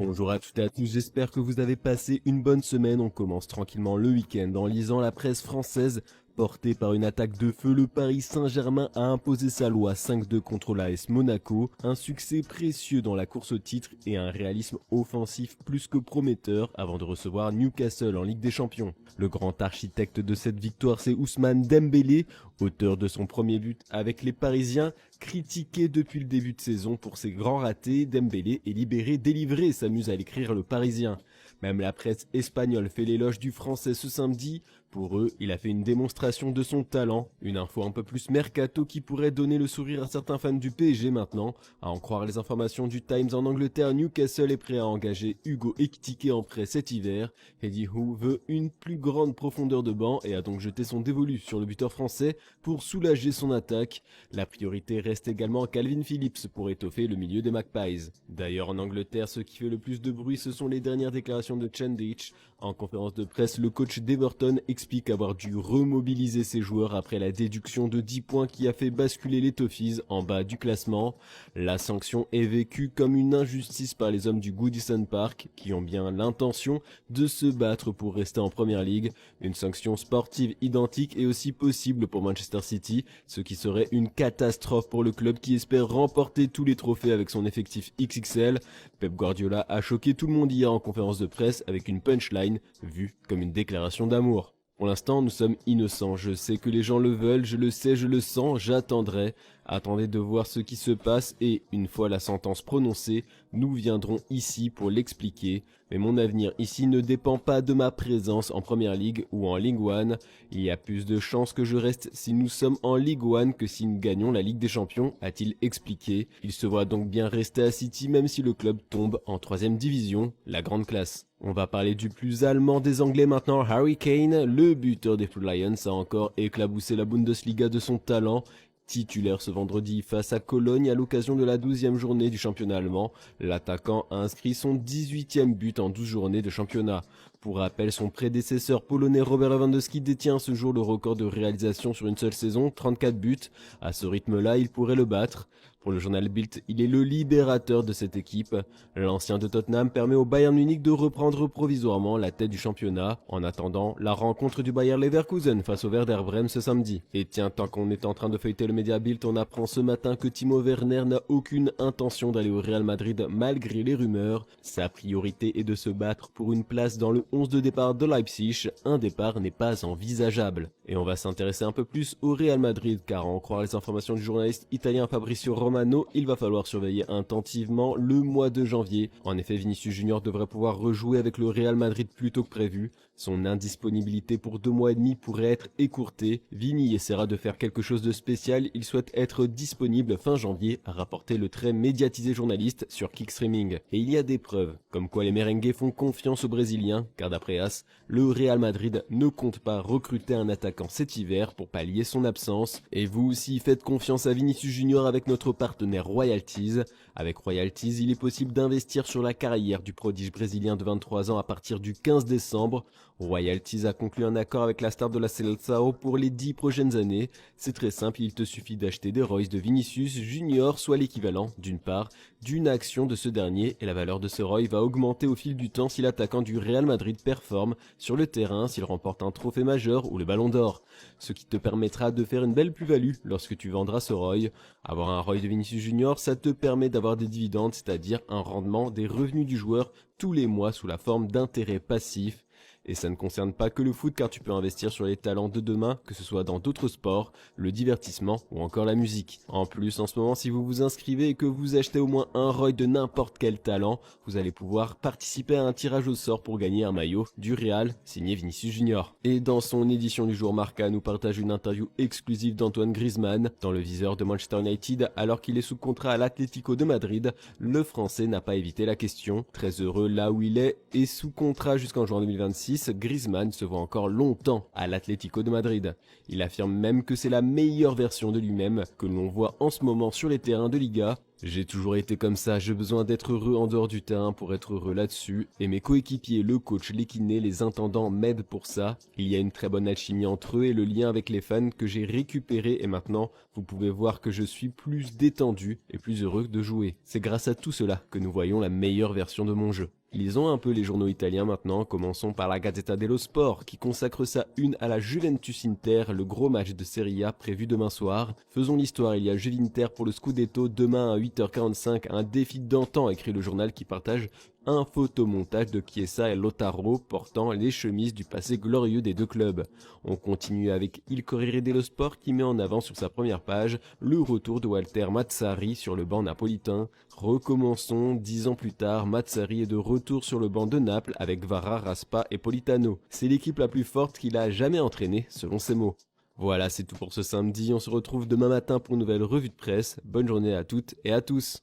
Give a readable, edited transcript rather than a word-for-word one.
Bonjour à toutes et à tous, j'espère que vous avez passé une bonne semaine. On commence tranquillement le week-end en lisant la presse française. Porté par une attaque de feu, le Paris Saint-Germain a imposé sa loi 5-2 contre l'AS Monaco. Un succès précieux dans la course au titre et un réalisme offensif plus que prometteur avant de recevoir Newcastle en Ligue des Champions. Le grand architecte de cette victoire, c'est Ousmane Dembélé, auteur de son premier but avec les Parisiens. Critiqué depuis le début de saison pour ses grands ratés, Dembélé est libéré, délivré, s'amuse à l'écrire le Parisien. Même la presse espagnole fait l'éloge du français ce samedi. Pour eux, il a fait une démonstration de son talent, une info un peu plus mercato qui pourrait donner le sourire à certains fans du PSG maintenant. À en croire les informations du Times en Angleterre, Newcastle est prêt à engager Hugo Ekitike en prêt cet hiver. Eddie Howe veut une plus grande profondeur de banc et a donc jeté son dévolu sur le buteur français pour soulager son attaque. La priorité reste également Calvin Phillips pour étoffer le milieu des Magpies. D'ailleurs en Angleterre, ce qui fait le plus de bruit, ce sont les dernières déclarations de Chandich. En conférence de presse, le coach d'Everton explique avoir dû remobiliser ses joueurs après la déduction de 10 points qui a fait basculer les Toffees en bas du classement. La sanction est vécue comme une injustice par les hommes du Goodison Park qui ont bien l'intention de se battre pour rester en Premier League. Une sanction sportive identique est aussi possible pour Manchester City, ce qui serait une catastrophe pour le club qui espère remporter tous les trophées avec son effectif XXL. Pep Guardiola a choqué tout le monde hier en conférence de presse avec une punchline vue comme une déclaration d'amour. Pour l'instant, nous sommes innocents. Je sais que les gens le veulent, je le sais, je le sens, j'attendrai. Attendez de voir ce qui se passe et, une fois la sentence prononcée, nous viendrons ici pour l'expliquer. Mais mon avenir ici ne dépend pas de ma présence en Premier League ou en Ligue 1. Il y a plus de chances que je reste si nous sommes en Ligue 1 que si nous gagnons la Ligue des Champions, a-t-il expliqué. Il se voit donc bien rester à City même si le club tombe en 3e division, la grande classe. On va parler du plus allemand des Anglais maintenant, Harry Kane. Le buteur des Blue Lions a encore éclaboussé la Bundesliga de son talent. Titulaire ce vendredi face à Cologne à l'occasion de la 12e journée du championnat allemand, l'attaquant a inscrit son 18e but en 12 journées de championnat. Pour rappel, son prédécesseur polonais Robert Lewandowski détient à ce jour le record de réalisation sur une seule saison, 34 buts. À ce rythme-là, il pourrait le battre. Pour le journal Bild, il est le libérateur de cette équipe. L'ancien de Tottenham permet au Bayern Munich de reprendre provisoirement la tête du championnat, en attendant la rencontre du Bayer Leverkusen face au Werder Bremen ce samedi. Et tiens, tant qu'on est en train de feuilleter le média Bild, on apprend ce matin que Timo Werner n'a aucune intention d'aller au Real Madrid malgré les rumeurs. Sa priorité est de se battre pour une place dans le 11 de départ de Leipzig. Un départ n'est pas envisageable. Et on va s'intéresser un peu plus au Real Madrid, car à en croire les informations du journaliste italien Fabrizio Romano, il va falloir surveiller attentivement le mois de janvier. En effet, Vinicius Junior devrait pouvoir rejouer avec le Real Madrid plus tôt que prévu. Son indisponibilité pour 2 mois et demi pourrait être écourtée. Vini essaiera de faire quelque chose de spécial. Il souhaite être disponible fin janvier, a rapporté le très médiatisé journaliste sur Kick Streaming. Et il y a des preuves, comme quoi les merengues font confiance aux Brésiliens, car d'après AS, le Real Madrid ne compte pas recruter un attaquant cet hiver pour pallier son absence. Et vous aussi faites confiance à Vinicius Junior avec notre partenaire Royalties. Avec Royalties, il est possible d'investir sur la carrière du prodige brésilien de 23 ans à partir du 15 décembre. Royalties a conclu un accord avec la star de la Seleção pour les 10 prochaines années. C'est très simple, il te suffit d'acheter des Roys de Vinicius Junior, soit l'équivalent, d'une part, d'une action de ce dernier, et la valeur de ce Roy va augmenter au fil du temps si l'attaquant du Real Madrid performe sur le terrain, s'il remporte un trophée majeur ou le Ballon d'Or. Ce qui te permettra de faire une belle plus-value lorsque tu vendras ce Roy. Avoir un Roy de Vinicius Junior, ça te permet d'avoir des dividendes, c'est-à-dire un rendement des revenus du joueur tous les mois sous la forme d'intérêts passifs. Et ça ne concerne pas que le foot car tu peux investir sur les talents de demain, que ce soit dans d'autres sports, le divertissement ou encore la musique. En plus, en ce moment, si vous vous inscrivez et que vous achetez au moins un Roy de n'importe quel talent, vous allez pouvoir participer à un tirage au sort pour gagner un maillot du Real signé Vinicius Junior. Et dans son édition du jour, Marca nous partage une interview exclusive d'Antoine Griezmann dans le viseur de Manchester United alors qu'il est sous contrat à l'Atlético de Madrid. Le Français n'a pas évité la question. Très heureux là où il est et sous contrat jusqu'en juin 2026. Griezmann se voit encore longtemps à l'Atlético de Madrid. Il affirme même que c'est la meilleure version de lui-même que l'on voit en ce moment sur les terrains de Liga. J'ai toujours été comme ça, j'ai besoin d'être heureux en dehors du terrain pour être heureux là-dessus, et mes coéquipiers, le coach, les kinés, les intendants m'aident pour ça. Il y a une très bonne alchimie entre eux et le lien avec les fans que j'ai récupéré et maintenant, vous pouvez voir que je suis plus détendu et plus heureux de jouer. C'est grâce à tout cela que nous voyons la meilleure version de mon jeu. Lisons un peu les journaux italiens maintenant, commençons par la Gazzetta dello Sport qui consacre sa une à la Juventus Inter, le gros match de Serie A prévu demain soir. Faisons l'histoire, il y a Juve-Inter pour le Scudetto demain à 8h45, un défi d'antan, écrit le journal qui partage un photomontage de Chiesa et Lautaro portant les chemises du passé glorieux des deux clubs. On continue avec Il Corriere dello Sport qui met en avant sur sa première page le retour de Walter Mazzarri sur le banc napolitain. Recommençons, 10 ans plus tard, Mazzarri est de retour sur le banc de Naples avec Varra, Raspa et Politano. C'est l'équipe la plus forte qu'il a jamais entraînée, selon ses mots. Voilà, c'est tout pour ce samedi, on se retrouve demain matin pour une nouvelle revue de presse. Bonne journée à toutes et à tous.